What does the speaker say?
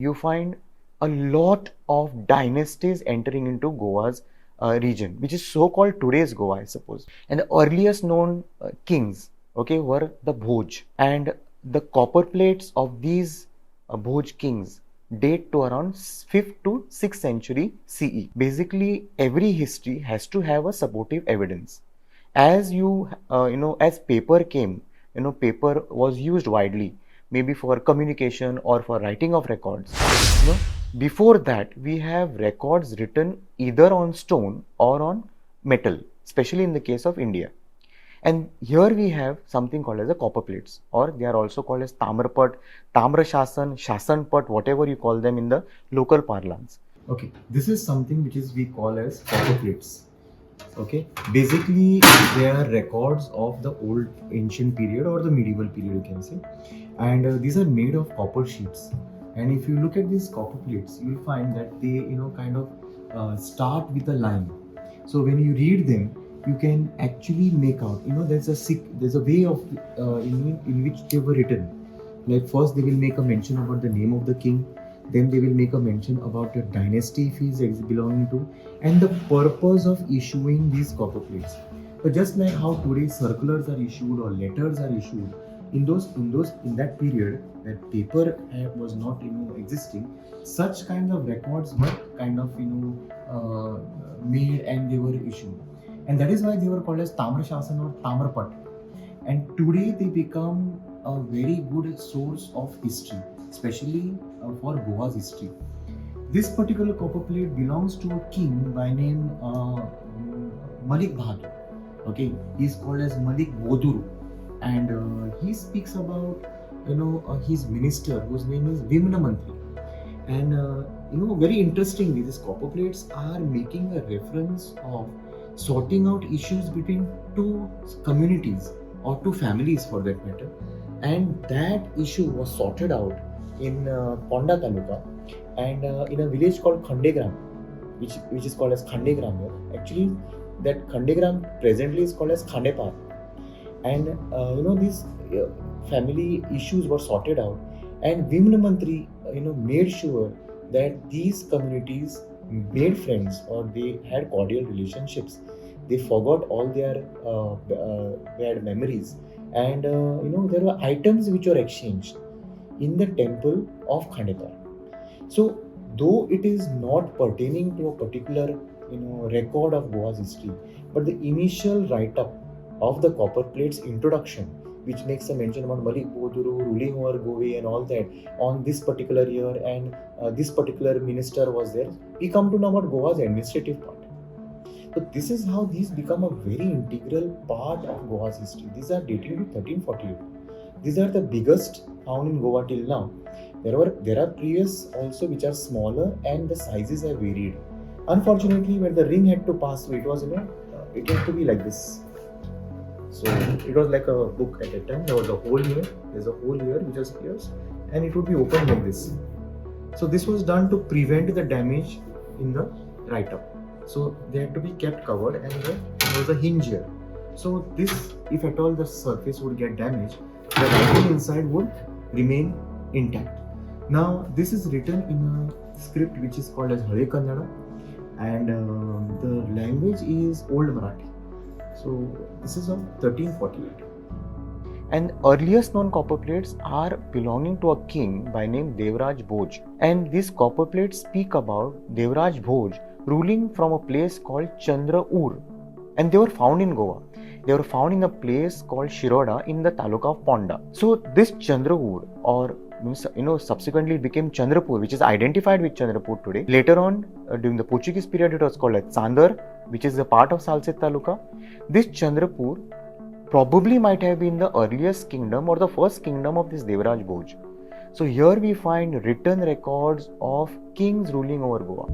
you find a lot of dynasties entering into Goa's region, which is so called today's Goa, I suppose. And the earliest known kings, okay, were the Bhoj, and the copper plates of these Bhoj kings date to around 5th to 6th century CE. Basically, every history has to have a supportive evidence. As as paper came, paper was used widely, maybe for communication or for writing of records. Before that, we have records written either on stone or on metal, especially in the case of India. And here we have something called as the copper plates, or they are also called as Tamarpat, Tamra Shasan, Shasanpat, whatever you call them in the local parlance. Okay, this is something which is we call as copper plates. Okay, basically they are records of the old ancient period or the medieval period, you can say, and these are made of copper sheets. And if you look at these copper plates, you will find that they kind of start with a line. So when you read them, you can actually make out, there's a way of in which they were written. Like first they will make a mention about the name of the king, then they will make a mention about the dynasty he is belonging to, and the purpose of issuing these copper plates. So just like how today circulars are issued or letters are issued, in that period where paper was not existing, such kind of records were kind of made and they were issued, and that is why they were called as Tamra Shasan or Tamarpat. And today they become a very good source of history, especially for Goa's history. This particular copper plate belongs to a king by name Malik Bahadur. Okay, he is called as Malik Boduru, and he speaks about his minister whose name is Vimna Mantri. And very interestingly, these copper plates are making a reference of sorting out issues between two communities or two families for that matter, and that issue was sorted out in Ponda Taluka and in a village called Khandegram, which is called as Khandegram here. Actually, that Khandegram presently is called as Khandepar. And these family issues were sorted out, and Vimna Mantri made sure that these communities made friends or they had cordial relationships. They forgot all their bad memories, and there were items which were exchanged in the temple of Khandepar. So though it is not pertaining to a particular record of Goa's history, but the initial write-up of the copper plates introduction, which makes a mention about Malik Boduru ruling over Goa and all that on this particular year, and this particular minister was there, we come to know about Goa's administrative part. So this is how these become a very integral part of Goa's history. These are dating to 1348. These are the biggest found in Goa till now. There are previous also which are smaller, and the sizes have varied. Unfortunately, when the ring had to pass through, it was it had to be like this. So it was like a book at a time. There was a hole here. There's a hole here which was pierced, and it would be opened like this. So this was done to prevent the damage in the write-up. So they had to be kept covered, and there was a hinge here. So this, if at all the surface would get damaged, the writing inside would remain intact. Now this is written in a script which is called as Hare Kannada, and the language is Old Marathi. So this is of 1348. And earliest known copper plates are belonging to a king by name Devraj Bhoj. And these copper plates speak about Devraj Bhoj ruling from a place called Chandraur. And they were found in Goa. They were found in a place called Shiroda in the Taluka of Ponda. So this Chandraur, or subsequently it became Chandrapur, which is identified with Chandrapur today. Later on, during the Portuguese period, it was called as Sandar, which is a part of Salset Taluka. This Chandrapur probably might have been the earliest kingdom or the first kingdom of this Devraj Bhoj. So here we find written records of kings ruling over Goa.